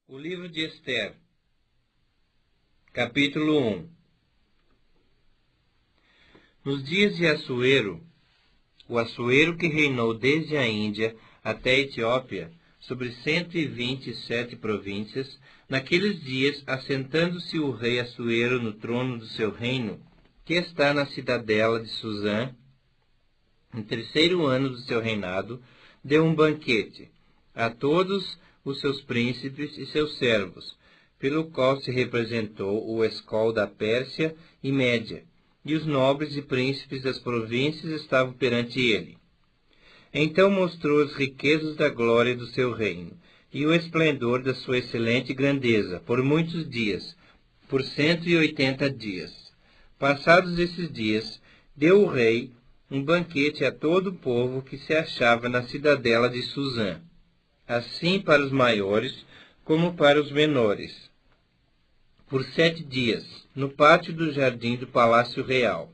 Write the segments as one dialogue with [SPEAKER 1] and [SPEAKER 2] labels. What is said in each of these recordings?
[SPEAKER 1] O livro de Ester, capítulo 1. Nos dias de Assuero, o Assuero que reinou desde a Índia até a Etiópia, sobre 127 províncias, naqueles dias, assentando-se o rei Assuero no trono do seu reino, que está na cidadela de Susã, no terceiro ano do seu reinado, deu um banquete a todos os seus príncipes e seus servos, pelo qual se representou o escol da Pérsia e Média, e os nobres e príncipes das províncias estavam perante ele. Então mostrou as riquezas da glória do seu reino, e o esplendor da sua excelente grandeza, por muitos dias, por 180 dias. Passados esses dias, deu o rei um banquete a todo o povo que se achava na cidadela de Susã, assim para os maiores como para os menores, por 7 dias, no pátio do jardim do palácio real.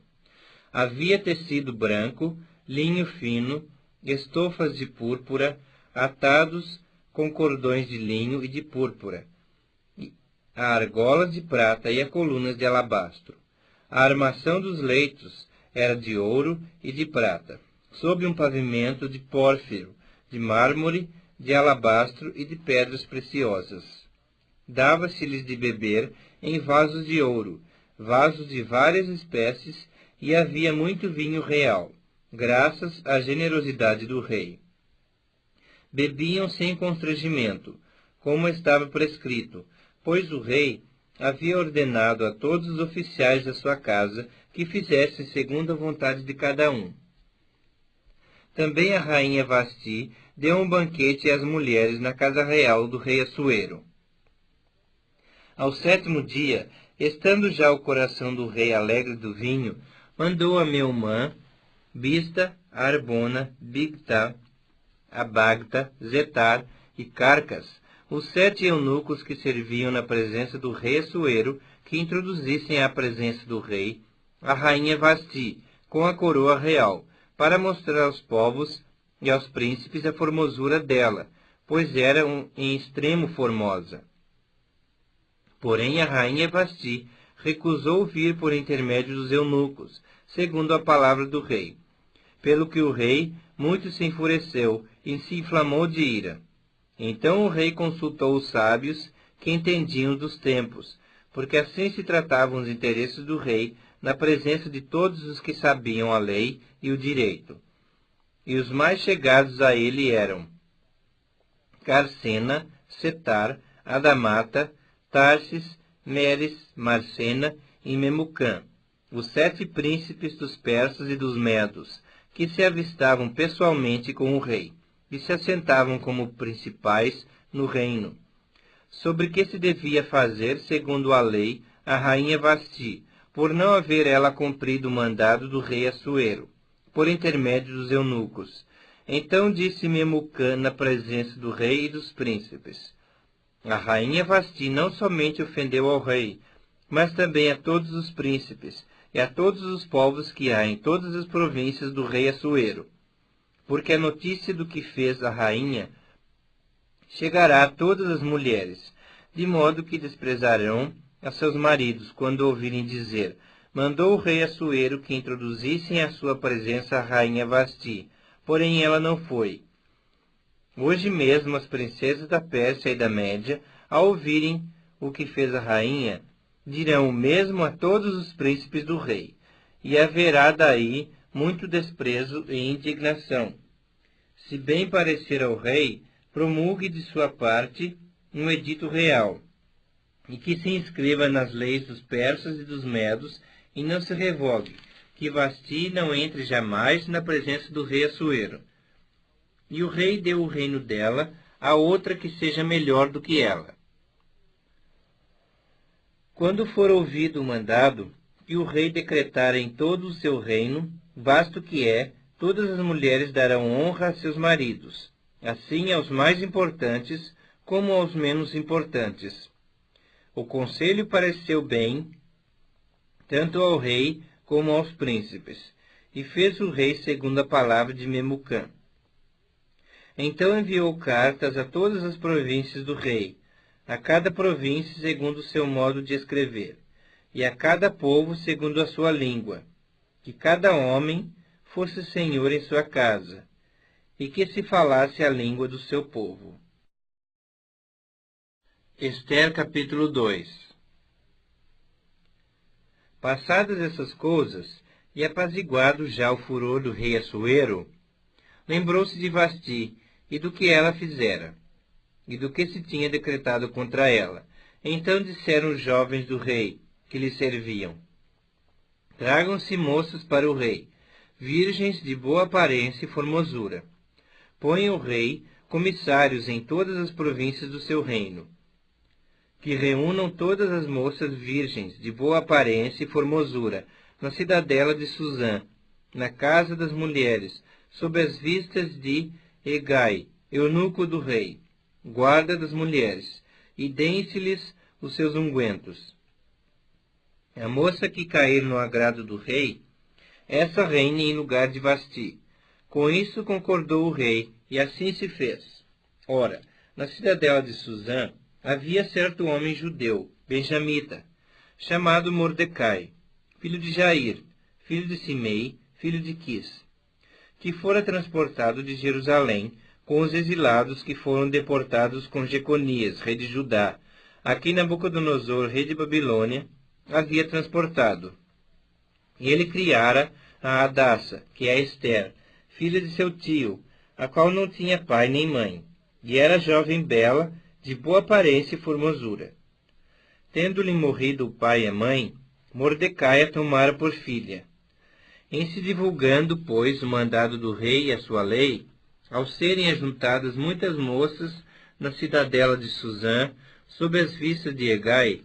[SPEAKER 1] Havia tecido branco, linho fino, estofas de púrpura, atados com cordões de linho e de púrpura, a argolas de prata e a colunas de alabastro. A armação dos leitos era de ouro e de prata, sob um pavimento de pórfiro, de mármore, de alabastro e de pedras preciosas. Dava-se-lhes de beber em vasos de ouro, vasos de várias espécies, e havia muito vinho real, graças à generosidade do rei. Bebiam sem constrangimento, como estava prescrito, pois o rei havia ordenado a todos os oficiais da sua casa que fizessem segundo a vontade de cada um. Também a rainha Vasti deu um banquete às mulheres na casa real do rei Assuero. Ao 7º dia, estando já o coração do rei alegre do vinho, mandou a Meumã, Bista, Arbona, Bigtá, Abagta, Zetar e Carcas, os 7 eunucos que serviam na presença do rei Assuero, que introduzissem à presença do rei a rainha Vasti, com a coroa real, para mostrar aos povos e aos príncipes a formosura dela, pois era em extremo formosa. Porém a rainha Vasti recusou vir por intermédio dos eunucos, segundo a palavra do rei, pelo que o rei muito se enfureceu e se inflamou de ira. Então o rei consultou os sábios que entendiam dos tempos, porque assim se tratavam os interesses do rei na presença de todos os que sabiam a lei e o direito. E os mais chegados a ele eram Carcena, Setar, Adamata, Tarsis, Meres, Marcena e Memucã, os 7 príncipes dos persas e dos medos, que se avistavam pessoalmente com o rei, e se assentavam como principais no reino. Sobre que se devia fazer, segundo a lei, a rainha Vasti, por não haver ela cumprido o mandado do rei Assuero, por intermédio dos eunucos. Então disse Memucã na presença do rei e dos príncipes: a rainha Vasti não somente ofendeu ao rei, mas também a todos os príncipes e a todos os povos que há em todas as províncias do rei Assuero, porque a notícia do que fez a rainha chegará a todas as mulheres, de modo que desprezarão a seus maridos quando ouvirem dizer: mandou o rei Assuero que introduzissem à sua presença a rainha Vasti, porém ela não foi. Hoje mesmo as princesas da Pérsia e da Média, ao ouvirem o que fez a rainha, dirão o mesmo a todos os príncipes do rei, e haverá daí muito desprezo e indignação. Se bem parecer ao rei, promulgue de sua parte um edito real, e que se inscreva nas leis dos persas e dos medos, e não se revogue, que Vasti não entre jamais na presença do rei Assuero. E o rei deu o reino dela a outra que seja melhor do que ela. Quando for ouvido o mandado, que o rei decretar em todo o seu reino, vasto que é, todas as mulheres darão honra a seus maridos, assim aos mais importantes como aos menos importantes. O conselho pareceu bem, tanto ao rei como aos príncipes, e fez o rei segundo a palavra de Memucã. Então enviou cartas a todas as províncias do rei, a cada província segundo o seu modo de escrever, e a cada povo segundo a sua língua, que cada homem fosse senhor em sua casa, e que se falasse a língua do seu povo. Ester capítulo 2. Passadas essas coisas, e apaziguado já o furor do rei Assuero, lembrou-se de Vasti e do que ela fizera, e do que se tinha decretado contra ela. Então disseram os jovens do rei, que lhe serviam: Tragam-se moças para o rei, virgens de boa aparência e formosura. Ponha o rei comissários em todas as províncias do seu reino, que reúnam todas as moças virgens de boa aparência e formosura, na cidadela de Susã, na casa das mulheres, sob as vistas de Hegai, eunuco do rei, guarda das mulheres, e deem-se-lhes os seus ungüentos. A moça que cair no agrado do rei, essa reine em lugar de Vasti. Com isso concordou o rei, e assim se fez. Ora, na cidadela de Susã havia certo homem judeu, benjamita, chamado Mordecai, filho de Jair, filho de Simei, filho de Quis, que fora transportado de Jerusalém com os exilados que foram deportados com Jeconias, rei de Judá, a quem Nabucodonosor, rei de Babilônia, havia transportado. E ele criara a Hadassa, que é Ester, filha de seu tio, a qual não tinha pai nem mãe, e era jovem bela, de boa aparência e formosura. Tendo-lhe morrido o pai e a mãe, Mordecai a tomara por filha. Em se divulgando, pois, o mandado do rei e a sua lei, ao serem ajuntadas muitas moças na cidadela de Susã, sob as vistas de Hegai,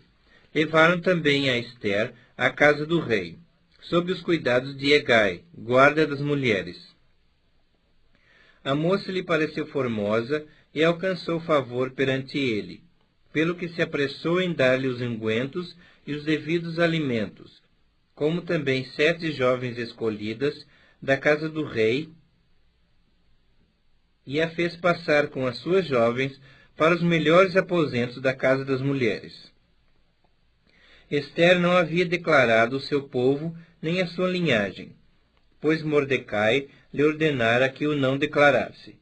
[SPEAKER 1] levaram também a Ester à casa do rei, sob os cuidados de Hegai, guarda das mulheres. A moça lhe pareceu formosa e alcançou favor perante ele, pelo que se apressou em dar-lhe os ungüentos e os devidos alimentos, como também 7 jovens escolhidas da casa do rei, e a fez passar com as suas jovens para os melhores aposentos da casa das mulheres. Ester não havia declarado o seu povo nem a sua linhagem, pois Mordecai lhe ordenara que o não declarasse.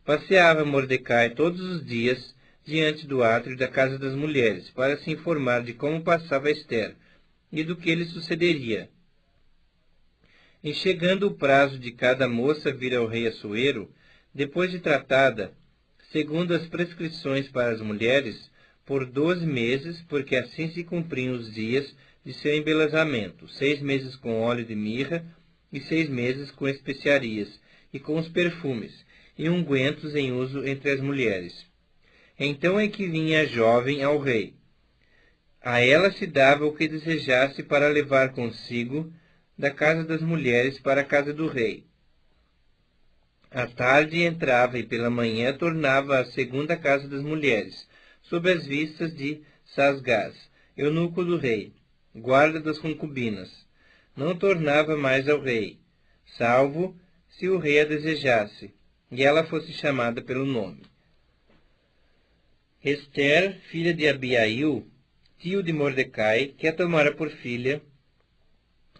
[SPEAKER 1] Passeava Mordecai todos os dias diante do átrio da casa das mulheres, para se informar de como passava Ester e do que lhe sucederia. Em chegando o prazo de cada moça vir ao rei Assuero, depois de tratada, segundo as prescrições para as mulheres, por 12 meses, porque assim se cumpriam os dias de seu embelezamento, 6 meses com óleo de mirra, e 6 meses com especiarias, e com os perfumes, e ungüentos em uso entre as mulheres. Então é que vinha a jovem ao rei. A ela se dava o que desejasse para levar consigo da casa das mulheres para a casa do rei. À tarde entrava e pela manhã tornava à segunda casa das mulheres, sob as vistas de Sasgás, eunuco do rei, guarda das concubinas. Não tornava mais ao rei, salvo se o rei a desejasse, e ela fosse chamada pelo nome. Ester, filha de Abiail, tio de Mordecai, que a tomara por filha,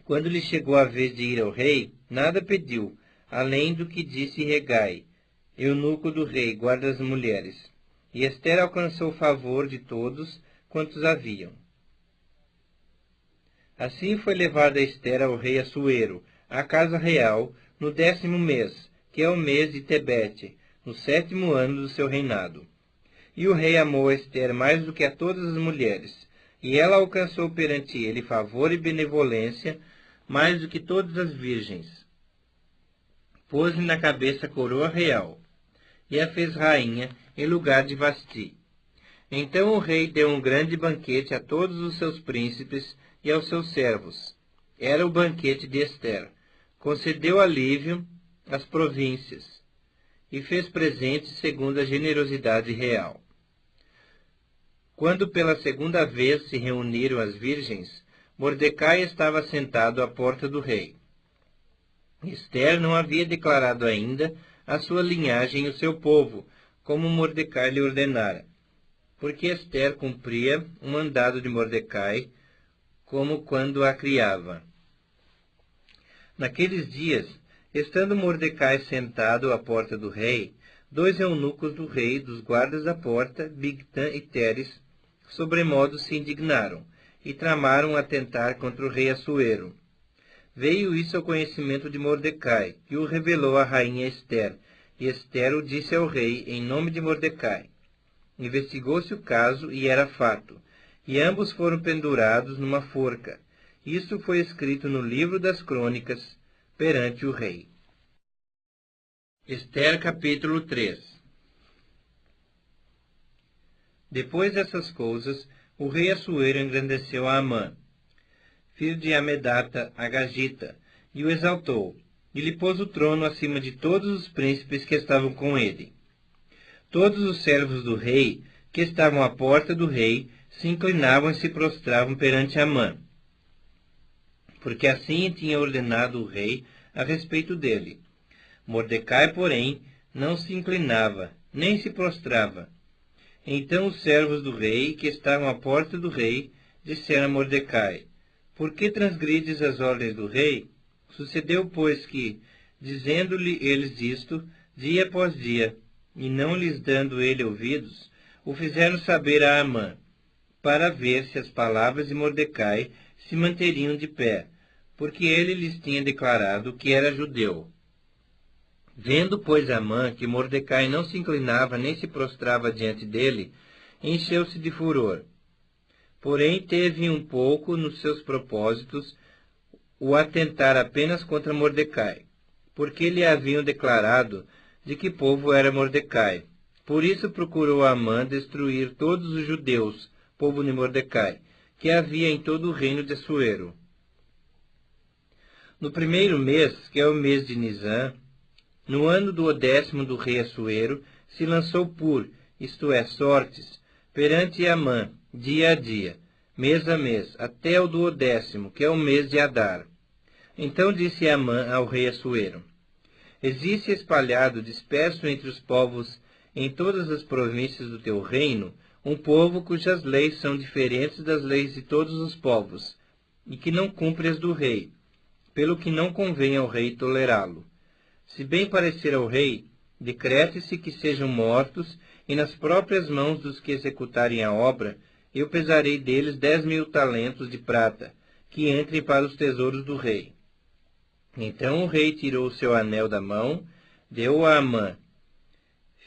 [SPEAKER 1] quando lhe chegou a vez de ir ao rei, nada pediu, além do que disse Hegai, eunuco do rei, guarda das mulheres. E Ester alcançou o favor de todos quantos haviam. Assim foi levada Ester ao rei Assuero, à casa real, no 10º mês, que é o mês de Tebete, no 7º ano do seu reinado. E o rei amou Ester mais do que a todas as mulheres, e ela alcançou perante ele favor e benevolência mais do que todas as virgens. Pôs-lhe na cabeça a coroa real, e a fez rainha em lugar de Vasti. Então o rei deu um grande banquete a todos os seus príncipes e aos seus servos. Era o banquete de Ester. Concedeu alívio às províncias, e fez presentes segundo a generosidade real. Quando pela segunda vez se reuniram as virgens, Mordecai estava sentado à porta do rei. Ester não havia declarado ainda a sua linhagem e o seu povo, como Mordecai lhe ordenara, porque Ester cumpria o mandado de Mordecai, como quando a criava. Naqueles dias, estando Mordecai sentado à porta do rei, 2 eunucos do rei, dos guardas da porta, Bigtan e Teres, sobremodo se indignaram, e tramaram atentar contra o rei Assuero. Veio isso ao conhecimento de Mordecai, que o revelou à rainha Ester, e Ester o disse ao rei em nome de Mordecai. Investigou-se o caso, e era fato, e ambos foram pendurados numa forca. Isto foi escrito no livro das crônicas, perante o rei. Ester capítulo 3. Depois dessas coisas, o rei Assuero engrandeceu a Amã, filho de Amedata, Agagita, e o exaltou, e lhe pôs o trono acima de todos os príncipes que estavam com ele. Todos os servos do rei, que estavam à porta do rei, se inclinavam e se prostravam perante Amã, porque assim tinha ordenado o rei a respeito dele. Mordecai, porém, não se inclinava, nem se prostrava. Então os servos do rei, que estavam à porta do rei, disseram a Mordecai: Por que transgrides as ordens do rei? Sucedeu, pois, que, dizendo-lhe eles isto, dia após dia, e não lhes dando ele ouvidos, o fizeram saber a Amã, para ver se as palavras de Mordecai se manteriam de pé, porque ele lhes tinha declarado que era judeu. Vendo, pois, Amã que Mordecai não se inclinava nem se prostrava diante dele, encheu-se de furor. Porém, teve um pouco nos seus propósitos o atentar apenas contra Mordecai, porque lhe haviam declarado de que povo era Mordecai. Por isso procurou Amã destruir todos os judeus, povo de Mordecai, que havia em todo o reino de Assuero. No primeiro mês, que é o mês de Nisã, no ano do 10º do rei Assuero, se lançou pur, isto é, sortes, perante Amã, dia a dia, mês a mês, até o do 10º, que é o mês de Adar. Então disse Amã ao rei Assuero: Existe espalhado, disperso entre os povos, em todas as províncias do teu reino, um povo cujas leis são diferentes das leis de todos os povos, e que não cumpre as do rei, pelo que não convém ao rei tolerá-lo. Se bem parecer ao rei, decrete-se que sejam mortos, e nas próprias mãos dos que executarem a obra, eu pesarei deles 10.000 talentos de prata, que entrem para os tesouros do rei. Então o rei tirou o seu anel da mão, deu-o a Amã,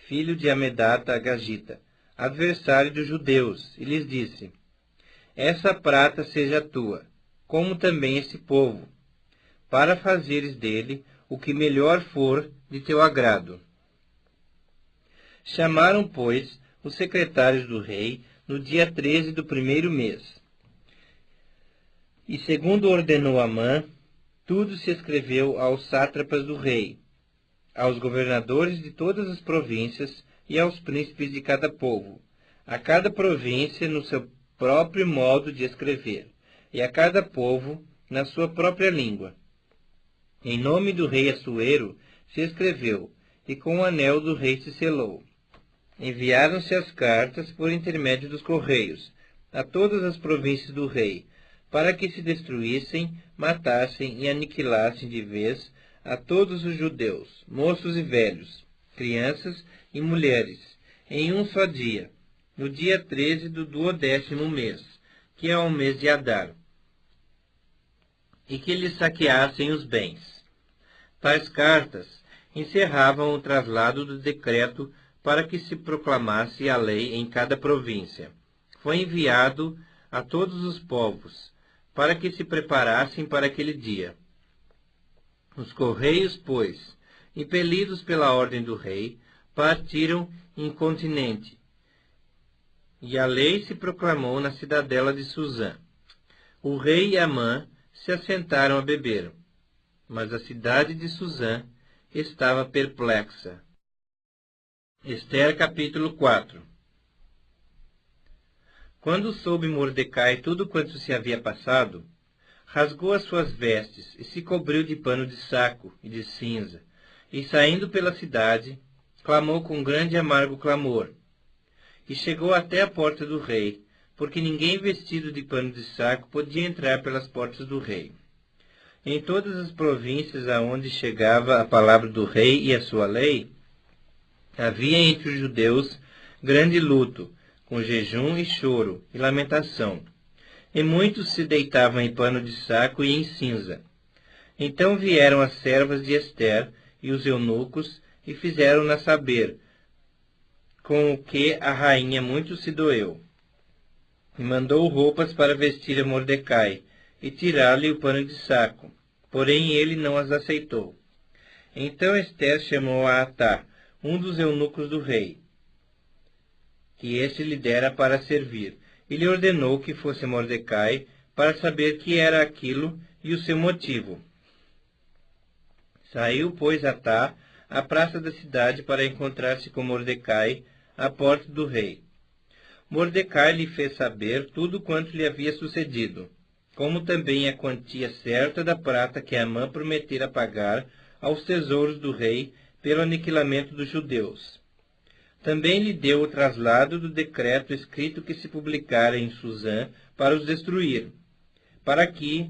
[SPEAKER 1] filho de Amedata Agagita, adversário dos judeus, e lhes disse: Essa prata seja tua, como também esse povo, para fazeres dele o que melhor for de teu agrado. Chamaram, pois, os secretários do rei no dia 13 do primeiro mês. E segundo ordenou Amã, tudo se escreveu aos sátrapas do rei, aos governadores de todas as províncias e aos príncipes de cada povo, a cada província no seu próprio modo de escrever, e a cada povo na sua própria língua. Em nome do rei Assuero se escreveu, e com o anel do rei se selou. Enviaram-se as cartas por intermédio dos correios a todas as províncias do rei, para que se destruíssem, matassem e aniquilassem de vez a todos os judeus, moços e velhos, crianças e mulheres, em um só dia, no dia 13 do 10º mês, que é o mês de Adar, e que lhes saqueassem os bens. Tais cartas encerravam o traslado do decreto para que se proclamasse a lei em cada província. Foi enviado a todos os povos, para que se preparassem para aquele dia. Os correios, pois, impelidos pela ordem do rei, partiram incontinenti, e a lei se proclamou na cidadela de Suzã. O rei e Amã se assentaram a beber, mas a cidade de Suzã estava perplexa. Ester capítulo 4. Quando soube Mordecai tudo quanto se havia passado, rasgou as suas vestes e se cobriu de pano de saco e de cinza, e saindo pela cidade, clamou com grande e amargo clamor. e chegou até a porta do rei, porque ninguém vestido de pano de saco podia entrar pelas portas do rei. Em todas as províncias aonde chegava a palavra do rei e a sua lei, havia entre os judeus grande luto, com jejum e choro e lamentação. E muitos se deitavam em pano de saco e em cinza. Então vieram as servas de Ester e os eunucos e fizeram-na saber, com o que a rainha muito se doeu. E mandou roupas para vestir a Mordecai e tirar-lhe o pano de saco. Porém ele não as aceitou. Então Ester chamou a Atá, um dos eunucos do rei, que este lhe dera para servir, e lhe ordenou que fosse Mordecai para saber que era aquilo e o seu motivo. Saiu, pois, Atá à praça da cidade para encontrar-se com Mordecai à porta do rei. Mordecai lhe fez saber tudo quanto lhe havia sucedido, como também a quantia certa da prata que Amã prometera pagar aos tesouros do rei pelo aniquilamento dos judeus. Também lhe deu o traslado do decreto escrito que se publicara em Susã para os destruir, para que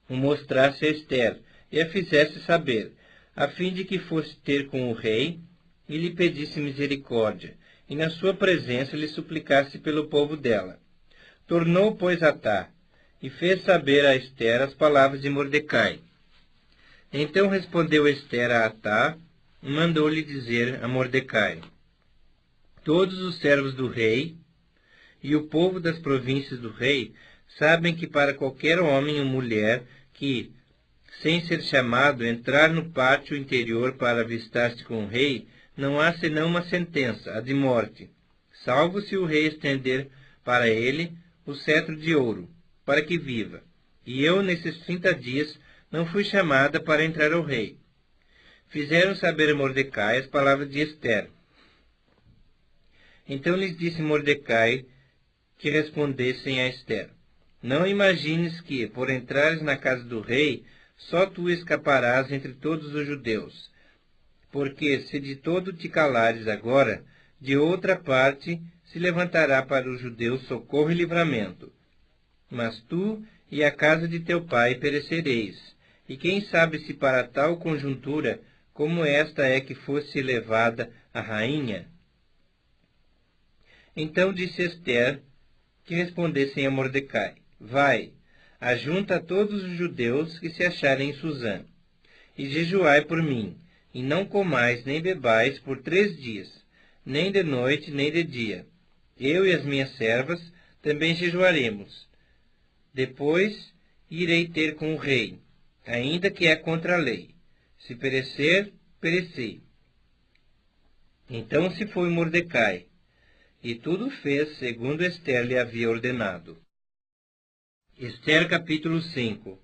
[SPEAKER 1] o mostrasse a Ester e a fizesse saber, a fim de que fosse ter com o rei e lhe pedisse misericórdia, e na sua presença lhe suplicasse pelo povo dela. Tornou, pois, Atá, e fez saber a Ester as palavras de Mordecai. Então respondeu Ester a Atá, e mandou-lhe dizer a Mordecai: todos os servos do rei e o povo das províncias do rei sabem que para qualquer homem ou mulher que, sem ser chamado, entrar no pátio interior para avistar-se com o rei, não há senão uma sentença, a de morte, salvo se o rei estender para ele o cetro de ouro, para que viva. E eu, nesses 30 dias, não fui chamada para entrar ao rei. Fizeram saber a Mordecai as palavras de Ester. Então lhes disse Mordecai que respondessem a Ester: não imagines que, por entrares na casa do rei, só tu escaparás entre todos os judeus. Porque, se de todo te calares agora, de outra parte se levantará para os judeus socorro e livramento. Mas tu e a casa de teu pai perecereis. E quem sabe se para tal conjuntura como esta é que fosse levada a rainha? Então disse Ester que respondessem a Mordecai: vai, ajunta todos os judeus que se acharem em Susã, e jejuai por mim, e não comais nem bebais por 3 dias, nem de noite nem de dia. Eu e as minhas servas também jejuaremos. Depois irei ter com o rei, ainda que é contra a lei. Se perecer, pereci. Então se foi Mordecai, e tudo fez segundo Ester lhe havia ordenado. Ester capítulo 5.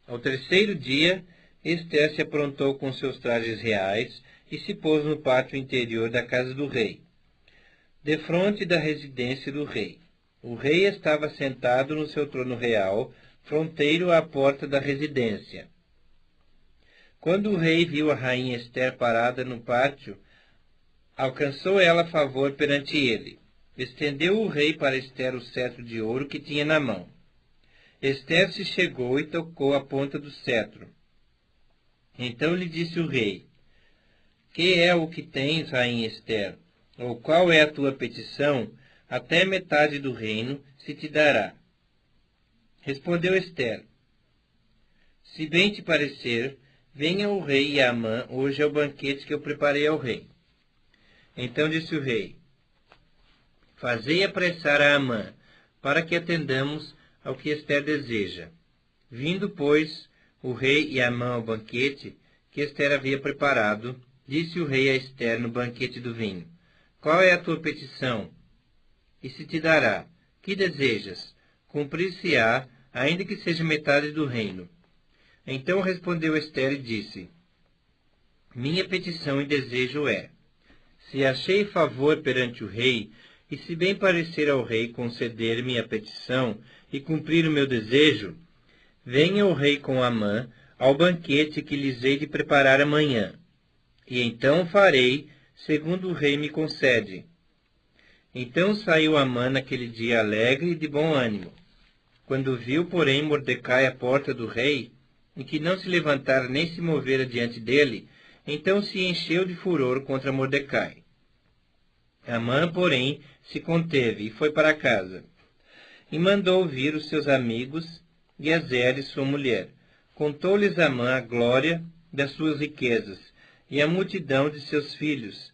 [SPEAKER 1] Ao 3º dia, Ester se aprontou com seus trajes reais e se pôs no pátio interior da casa do rei, defronte da residência do rei. O rei estava sentado no seu trono real, fronteiro à porta da residência. Quando o rei viu a rainha Ester parada no pátio, alcançou ela favor perante ele. Estendeu o rei para Ester o cetro de ouro que tinha na mão. Ester se chegou e tocou a ponta do cetro. Então lhe disse o rei: que é o que tens, rainha Ester? Ou qual é a tua petição? Até metade do reino se te dará. Respondeu Ester: se bem te parecer, venha o rei e Amã hoje ao banquete que eu preparei ao rei. Então disse o rei: fazei apressar a Amã, para que atendamos ao que Ester deseja. Vindo, pois, o rei e Amã ao banquete que Ester havia preparado, disse o rei a Ester no banquete do vinho: qual é a tua petição? E se te dará. Que desejas? Cumprir-se-á, ainda que seja metade do reino. Então respondeu Ester e disse: minha petição e desejo é: se achei favor perante o rei, e se bem parecer ao rei conceder-me a petição e cumprir o meu desejo, venha o rei com Amã ao banquete que lhes hei de preparar amanhã. E então farei segundo o rei me concede. Então saiu Amã naquele dia alegre e de bom ânimo. Quando viu, porém, Mordecai à porta do rei, e que não se levantara nem se movera diante dele, então se encheu de furor contra Mordecai. Amã, porém, se conteve e foi para casa. E mandou vir os seus amigos e a Zeres, sua mulher. Contou-lhes Amã a glória das suas riquezas e a multidão de seus filhos,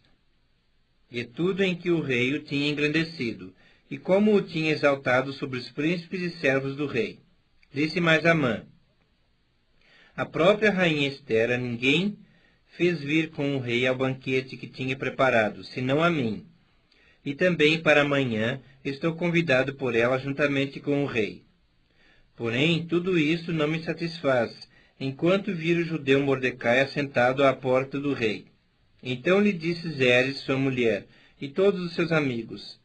[SPEAKER 1] e tudo em que o rei o tinha engrandecido, e como o tinha exaltado sobre os príncipes e servos do rei. Disse mais Amã: a própria rainha Ester a ninguém fez vir com o rei ao banquete que tinha preparado, senão a mim. E também para amanhã estou convidado por ela juntamente com o rei. Porém, tudo isso não me satisfaz, enquanto vir o judeu Mordecai assentado à porta do rei. Então lhe disse Zeres, sua mulher, e todos os seus amigos: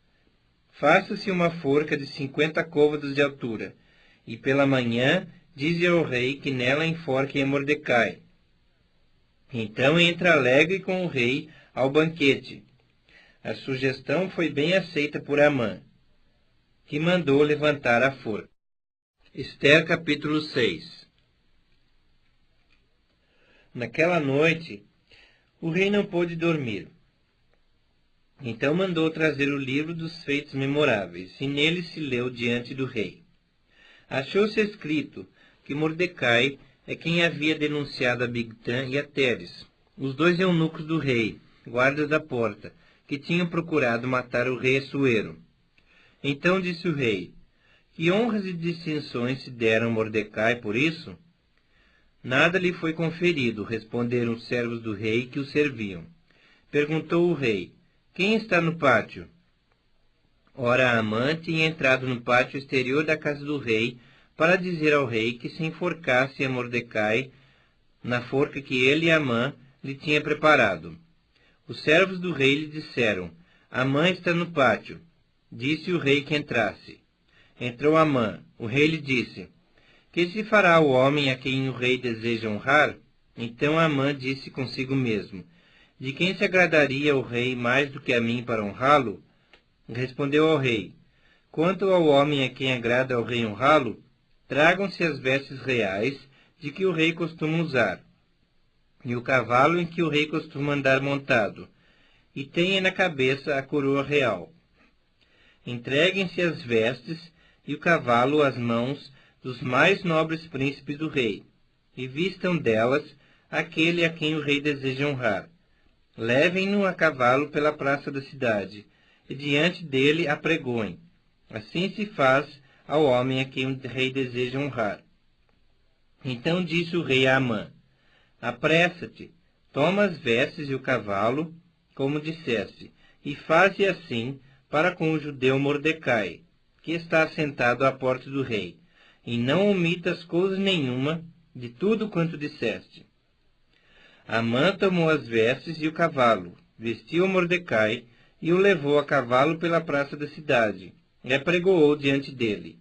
[SPEAKER 1] faça-se uma forca de 50 côvados de altura, e pela manhã dize ao rei que nela enforquem a Mordecai. Então entra alegre com o rei ao banquete. A sugestão foi bem aceita por Amã, que mandou levantar a forca. Ester capítulo 6. Naquela noite, o rei não pôde dormir. Então mandou trazer o livro dos feitos memoráveis, e nele se leu diante do rei. Achou-se escrito que Mordecai é quem havia denunciado a Bigtã e a Teres, os dois eunucos do rei, guardas da porta, que tinham procurado matar o rei Assuero. Então disse o rei: que honras e distinções se deram a Mordecai por isso? Nada lhe foi conferido, responderam os servos do rei que o serviam. Perguntou o rei: quem está no pátio? Ora, Amã tinha entrado no pátio exterior da casa do rei para dizer ao rei que se enforcasse a Mordecai na forca que ele e Amã lhe tinha preparado. Os servos do rei lhe disseram: Amã está no pátio. Disse o rei que entrasse. Entrou Amã. O rei lhe disse: que se fará o homem a quem o rei deseja honrar? Então Amã disse consigo mesmo: de quem se agradaria o rei mais do que a mim para honrá-lo? Respondeu ao rei: quanto ao homem a quem agrada ao rei honrá-lo, tragam-se as vestes reais de que o rei costuma usar, e o cavalo em que o rei costuma andar montado, e tenha na cabeça a coroa real. Entreguem-se as vestes e o cavalo às mãos dos mais nobres príncipes do rei, e vistam delas aquele a quem o rei deseja honrar. Levem-no a cavalo pela praça da cidade, e diante dele apregoem. Assim se faz ao homem a quem o rei deseja honrar. Então disse o rei a Amã: apressa-te, toma as vestes e o cavalo, como disseste, e faze assim para com o judeu Mordecai, que está assentado à porta do rei, e não omitas coisa nenhuma de tudo quanto disseste. Amã tomou as vestes e o cavalo, vestiu Mordecai e o levou a cavalo pela praça da cidade, e apregoou diante dele.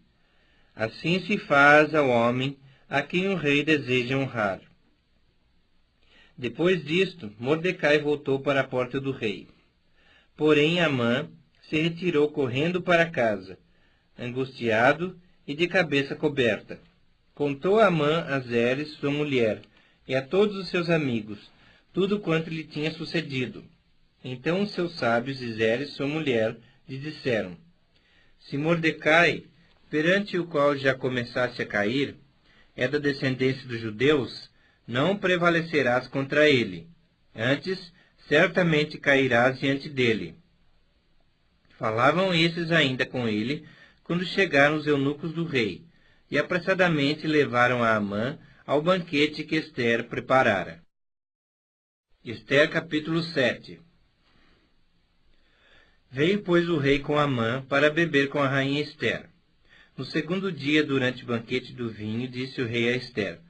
[SPEAKER 1] Assim se faz ao homem a quem o rei deseja honrar. Depois disto, Mordecai voltou para a porta do rei. Porém Amã se retirou correndo para casa, angustiado e de cabeça coberta. Contou Amã a Zeres, sua mulher, e a todos os seus amigos, tudo quanto lhe tinha sucedido. Então os seus sábios e Zeres, sua mulher, lhe disseram: se Mordecai, perante o qual já começasse a cair, é da descendência dos judeus, não prevalecerás contra ele. Antes, certamente cairás diante dele. Falavam esses ainda com ele, quando chegaram os eunucos do rei, e apressadamente levaram a Amã ao banquete que Ester preparara. Ester capítulo 7. Veio, pois, o rei com Amã para beber com a rainha Ester. No segundo dia, durante o banquete do vinho, disse o rei a Ester: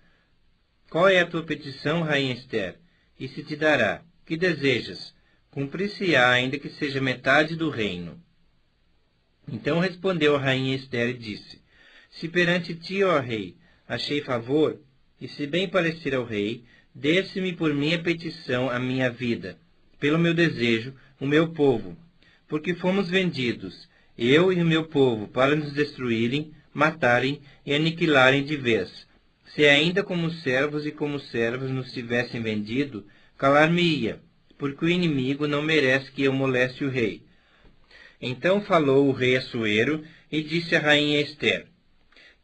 [SPEAKER 1] qual é a tua petição, rainha Ester? E se te dará. Que desejas? Cumprir-se-á, ainda que seja metade do reino. Então respondeu a rainha Ester e disse: se perante ti, ó rei, achei favor, e se bem parecer ao rei, desse-me por minha petição a minha vida, pelo meu desejo, o meu povo, porque fomos vendidos, eu e o meu povo, para nos destruírem, matarem e aniquilarem de vez. Se ainda como servos e como servas nos tivessem vendido, calar-me-ia, porque o inimigo não merece que eu moleste o rei. Então falou o rei Assuero e disse à rainha Ester: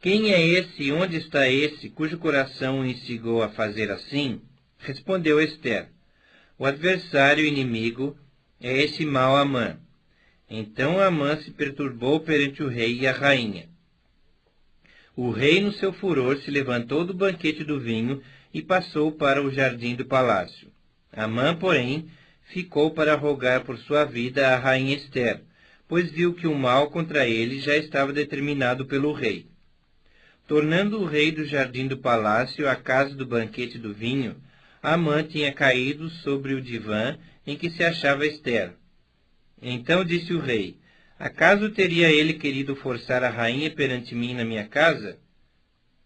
[SPEAKER 1] Quem é esse e onde está esse cujo coração o instigou a fazer assim? Respondeu Ester: O adversário inimigo é esse mau Amã. Então Amã se perturbou perante o rei e a rainha. O rei, no seu furor, se levantou do banquete do vinho e passou para o jardim do palácio. Amã, porém, ficou para rogar por sua vida à rainha Ester, pois viu que o mal contra ele já estava determinado pelo rei. Tornando o rei do jardim do palácio à casa do banquete do vinho, Amã tinha caído sobre o divã em que se achava Ester. Então disse o rei: Acaso teria ele querido forçar a rainha perante mim na minha casa?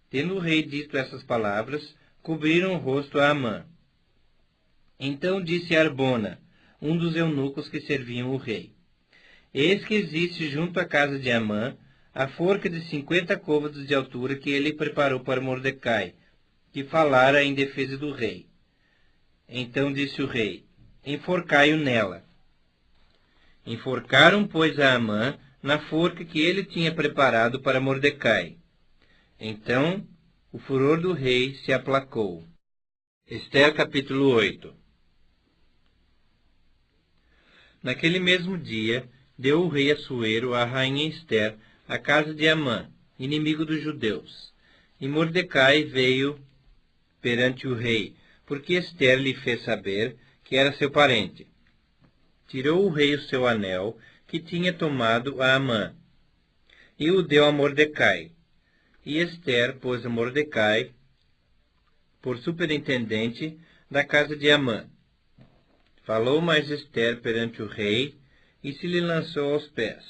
[SPEAKER 1] Tendo o rei dito essas palavras, cobriram o rosto a Amã. Então disse Arbona, um dos eunucos que serviam o rei: Eis que existe junto à casa de Amã a forca de 50 côvados de altura que ele preparou para Mordecai, que falara em defesa do rei. Então disse o rei: Enforcai-o nela. Enforcaram, pois, a Amã na forca que ele tinha preparado para Mordecai. Então o furor do rei se aplacou. Ester capítulo 8. Naquele mesmo dia, deu o rei Assuero à rainha Ester a casa de Amã, inimigo dos judeus. E Mordecai veio perante o rei, porque Ester lhe fez saber que era seu parente. Tirou o rei o seu anel, que tinha tomado a Amã, e o deu a Mordecai. E Ester pôs a Mordecai por superintendente da casa de Amã. Falou mais Ester perante o rei, e se lhe lançou aos pés,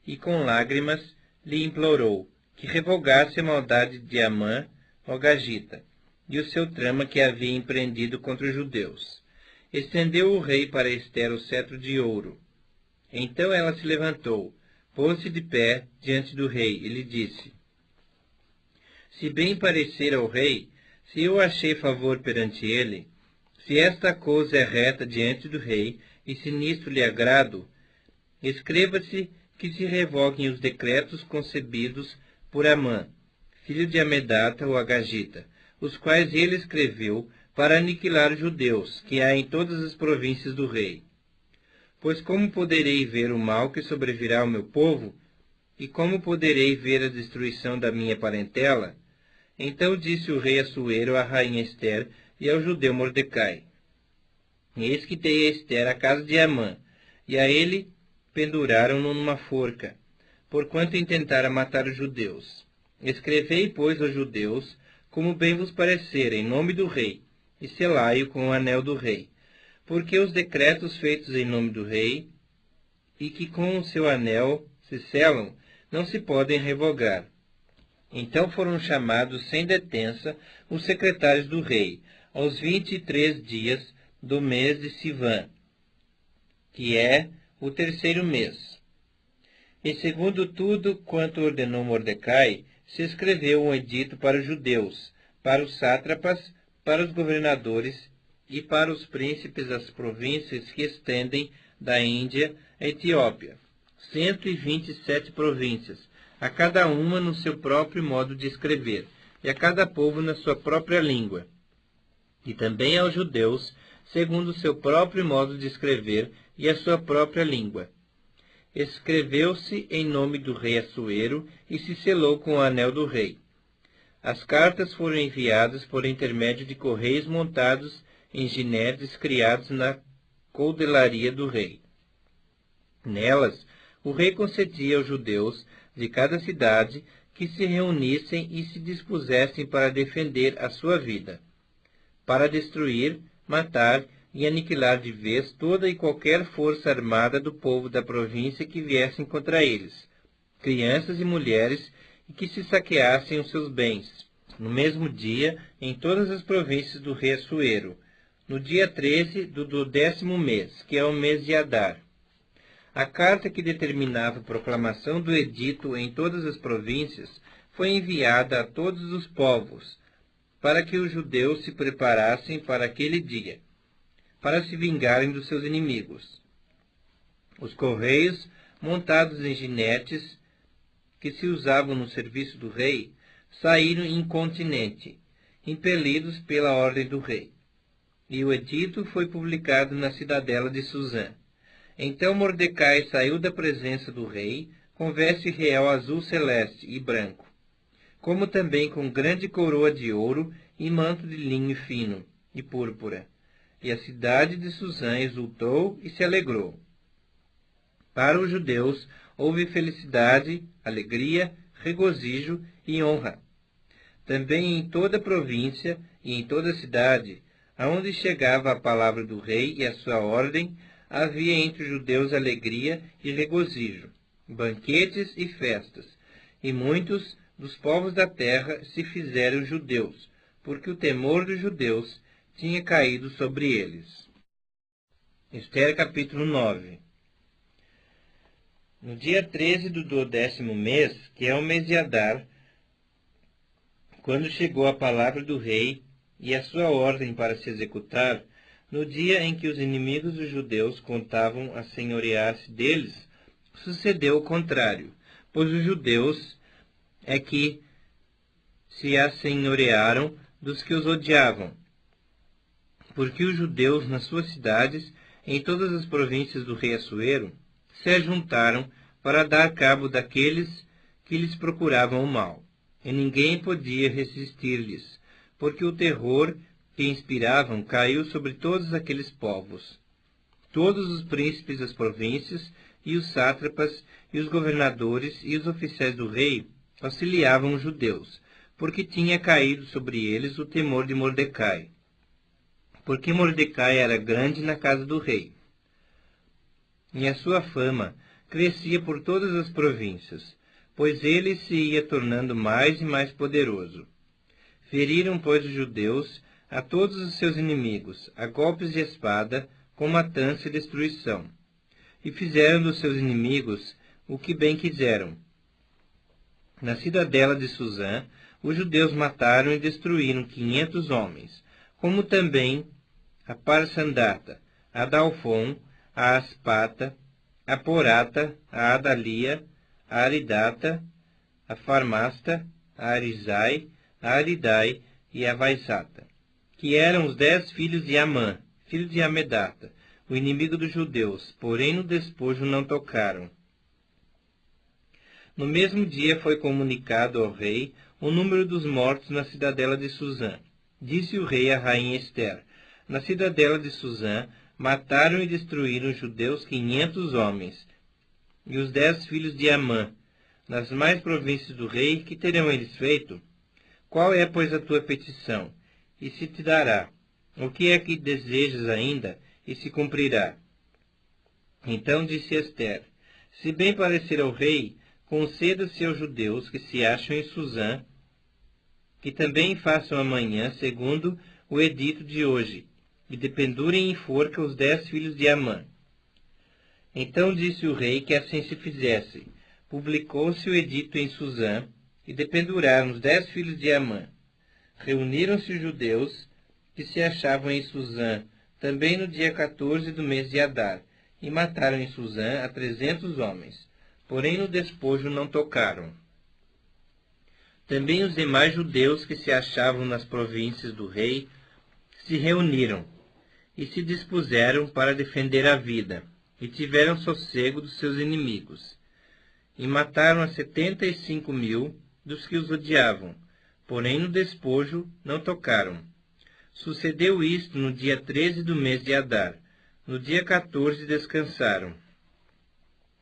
[SPEAKER 1] e com lágrimas lhe implorou que revogasse a maldade de Amã, o Agagita, e o seu trama que havia empreendido contra os judeus. Estendeu o rei para Ester o cetro de ouro. Então ela se levantou, pôs-se de pé diante do rei, e lhe disse: Se bem parecer ao rei, se eu achei favor perante ele, se esta coisa é reta diante do rei, e se nisto lhe agrado, escreva-se que se revoguem os decretos concebidos por Amã, filho de Amedata, o Agagita, os quais ele escreveu para aniquilar os judeus, que há em todas as províncias do rei. Pois como poderei ver o mal que sobrevirá ao meu povo? E como poderei ver a destruição da minha parentela? Então disse o rei Assuero à rainha Ester e ao judeu Mordecai: Eis que dei a Ester a casa de Amã, e a ele penduraram-no numa forca, porquanto intentara matar os judeus. Escrevei, pois, aos judeus, como bem vos parecer, em nome do rei, e selai-o com o anel do rei, porque os decretos feitos em nome do rei, e que com o seu anel se selam, não se podem revogar. Então foram chamados sem detença os secretários do rei, aos 23 dias do mês de Sivan, que é o terceiro mês. E segundo tudo quanto ordenou Mordecai, se escreveu um edito para os judeus, para os sátrapas, para os governadores e para os príncipes das províncias que estendem da Índia à Etiópia, 127 províncias, a cada uma no seu próprio modo de escrever, e a cada povo na sua própria língua, e também aos judeus, segundo o seu próprio modo de escrever e a sua própria língua. Escreveu-se em nome do rei Assuero e se selou com o anel do rei. As cartas foram enviadas por intermédio de correios montados em ginetes criados na coudelaria do rei. Nelas, o rei concedia aos judeus de cada cidade que se reunissem e se dispusessem para defender a sua vida, para destruir, matar e aniquilar de vez toda e qualquer força armada do povo da província que viessem contra eles, crianças e mulheres, e que se saqueassem os seus bens, no mesmo dia, em todas as províncias do rei Assuero, no dia 13 do 12º mês, que é o mês de Adar. A carta que determinava a proclamação do edito em todas as províncias foi enviada a todos os povos, para que os judeus se preparassem para aquele dia, para se vingarem dos seus inimigos. Os correios, montados em jinetes, que se usavam no serviço do rei, saíram incontinenti, impelidos pela ordem do rei. E o edito foi publicado na cidadela de Suzã. Então Mordecai saiu da presença do rei, com veste real azul celeste e branco, como também com grande coroa de ouro e manto de linho fino e púrpura. E a cidade de Suzã exultou e se alegrou. Para os judeus houve felicidade, alegria, regozijo e honra. Também em toda a província e em toda a cidade, aonde chegava a palavra do rei e a sua ordem, havia entre os judeus alegria e regozijo, banquetes e festas, e muitos dos povos da terra se fizeram judeus, porque o temor dos judeus tinha caído sobre eles. Esther capítulo 9. No dia 13 do 12º mês, que é o mês de Adar, quando chegou a palavra do rei e a sua ordem para se executar, no dia em que os inimigos dos judeus contavam assenhorear-se deles, sucedeu o contrário, pois os judeus é que se assenhorearam dos que os odiavam, porque os judeus nas suas cidades, em todas as províncias do rei Assuero, se ajuntaram para dar cabo daqueles que lhes procuravam o mal, e ninguém podia resistir-lhes, porque o terror que inspiravam caiu sobre todos aqueles povos. Todos os príncipes das províncias, e os sátrapas, e os governadores, e os oficiais do rei auxiliavam os judeus, porque tinha caído sobre eles o temor de Mordecai, porque Mordecai era grande na casa do rei. E a sua fama crescia por todas as províncias, pois ele se ia tornando mais e mais poderoso. Feriram, pois, os judeus a todos os seus inimigos, a golpes de espada, com matança e destruição. E fizeram dos seus inimigos o que bem quiseram. Na cidadela de Suzã, os judeus mataram e destruíram 500 homens, como também a Parsandata, a Dalfon, a Aspata, a Porata, a Adalia, a Aridata, a Farmasta, a Arizai, a Aridai e a Vaisata, que eram os 10 filhos de Amã, filho de Amedata, o inimigo dos judeus, porém no despojo não tocaram. No mesmo dia foi comunicado ao rei o número dos mortos na cidadela de Suzã. Disse o rei à rainha Esther: na cidadela de Suzã mataram e destruíram os judeus 500 homens, e os 10 filhos de Amã. Nas mais províncias do rei, que terão eles feito? Qual é, pois, a tua petição? E se te dará. O que é que desejas ainda? E se cumprirá. Então disse Esther: se bem parecer ao rei, conceda-se aos judeus que se acham em Suzã, que também façam amanhã, segundo o edito de hoje, e dependurem em forca os 10 filhos de Amã. Então disse o rei que assim se fizesse. Publicou-se o edito em Suzã, e dependuraram os 10 filhos de Amã. Reuniram-se os judeus que se achavam em Suzã, também no dia 14 do mês de Adar, e mataram em Suzã a 300 homens, porém no despojo não tocaram. Também os demais judeus que se achavam nas províncias do rei se reuniram, e se dispuseram para defender a vida, e tiveram sossego dos seus inimigos. E mataram a 75.000 dos que os odiavam, porém no despojo não tocaram. Sucedeu isto no dia 13 do mês de Adar. No dia 14 descansaram,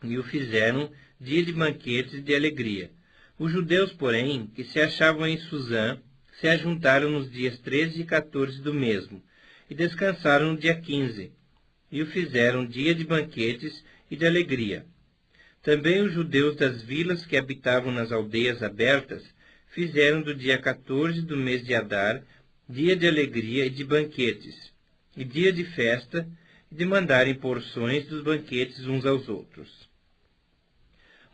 [SPEAKER 1] e o fizeram dia de banquetes e de alegria. Os judeus, porém, que se achavam em Suzã, se ajuntaram nos dias 13 e 14 do mesmo, e descansaram no dia 15, e o fizeram dia de banquetes e de alegria. Também os judeus das vilas que habitavam nas aldeias abertas fizeram do dia 14 do mês de Adar dia de alegria e de banquetes, e dia de festa, e de mandarem porções dos banquetes uns aos outros.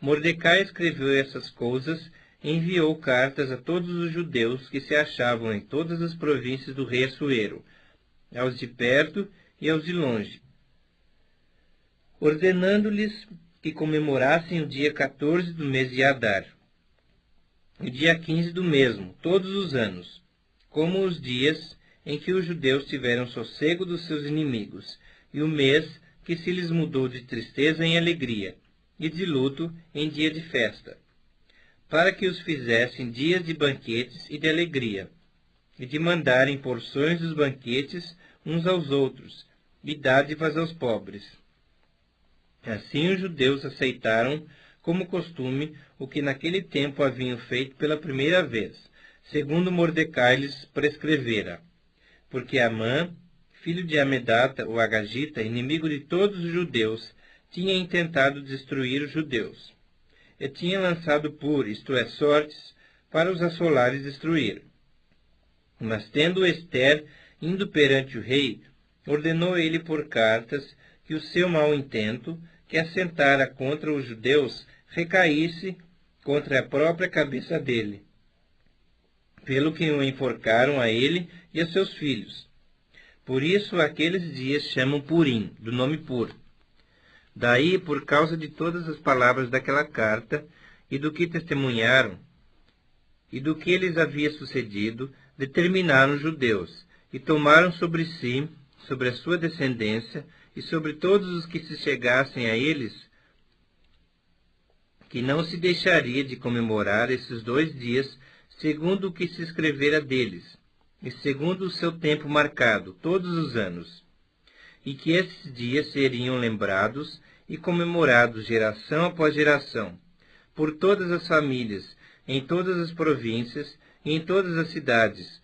[SPEAKER 1] Mordecai escreveu essas coisas e enviou cartas a todos os judeus que se achavam em todas as províncias do rei Assuero, aos de perto e aos de longe, ordenando-lhes que comemorassem o dia 14 do mês de Adar, o dia 15 do mesmo, todos os anos, como os dias em que os judeus tiveram sossego dos seus inimigos, e o mês que se lhes mudou de tristeza em alegria, e de luto em dia de festa, para que os fizessem dias de banquetes e de alegria, e de mandarem porções dos banquetes uns aos outros, e dádivas aos pobres. Assim os judeus aceitaram como costume o que naquele tempo haviam feito pela primeira vez, segundo Mordecai lhes prescrevera, porque Amã, filho de Amedata, o Agagita, inimigo de todos os judeus, tinha intentado destruir os judeus, e tinha lançado isto é, sortes, para os assolar e destruir. Mas tendo Ester indo perante o rei, ordenou ele por cartas que o seu mau intento, que assentara contra os judeus, recaísse contra a própria cabeça dele, pelo que o enforcaram a ele e a seus filhos. Por isso aqueles dias chamam Purim, do nome Pur. Daí, por causa de todas as palavras daquela carta, e do que testemunharam, e do que lhes havia sucedido, determinaram os judeus, e tomaram sobre si, sobre a sua descendência, e sobre todos os que se chegassem a eles, que não se deixaria de comemorar esses 2 dias, segundo o que se escrevera deles, e segundo o seu tempo marcado, todos os anos, e que esses dias seriam lembrados e comemorados geração após geração, por todas as famílias, em todas as províncias e em todas as cidades,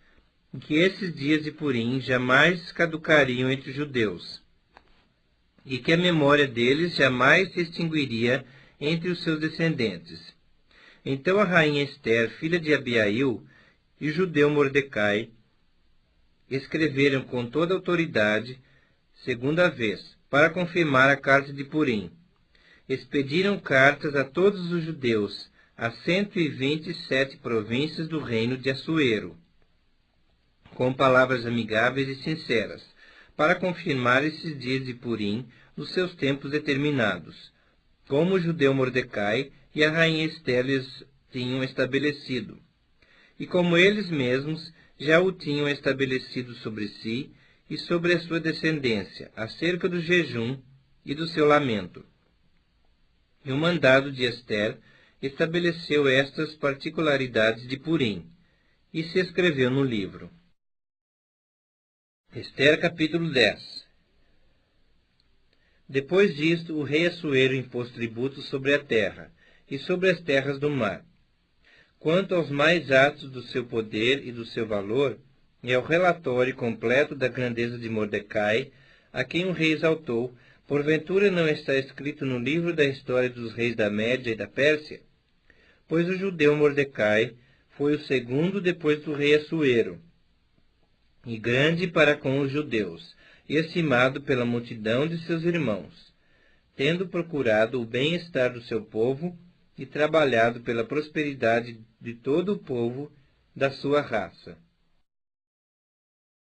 [SPEAKER 1] e que esses dias de Purim jamais caducariam entre os judeus, e que a memória deles jamais se extinguiria entre os seus descendentes. Então a rainha Ester, filha de Abiail, e o judeu Mordecai escreveram com toda autoridade, segunda vez, para confirmar a carta de Purim. Expediram cartas a todos os judeus, a 127 províncias do reino de Assuero, com palavras amigáveis e sinceras, para confirmar esses dias de Purim nos seus tempos determinados, como o judeu Mordecai e a rainha Ester lhes tinham estabelecido, e como eles mesmos já o tinham estabelecido sobre si e sobre a sua descendência, acerca do jejum e do seu lamento. E o mandado de Ester estabeleceu estas particularidades de Purim, e se escreveu no livro. Ester capítulo 10. Depois disto, o rei Assuero impôs tributos sobre a terra, e sobre as terras do mar. Quanto aos mais atos do seu poder e do seu valor, e ao relatório completo da grandeza de Mordecai, a quem o rei exaltou, porventura não está escrito no livro da história dos reis da Média e da Pérsia? Pois o judeu Mordecai foi o segundo depois do rei Assuero, e grande para com os judeus, e estimado pela multidão de seus irmãos, tendo procurado o bem-estar do seu povo e trabalhado pela prosperidade de todo o povo da sua raça.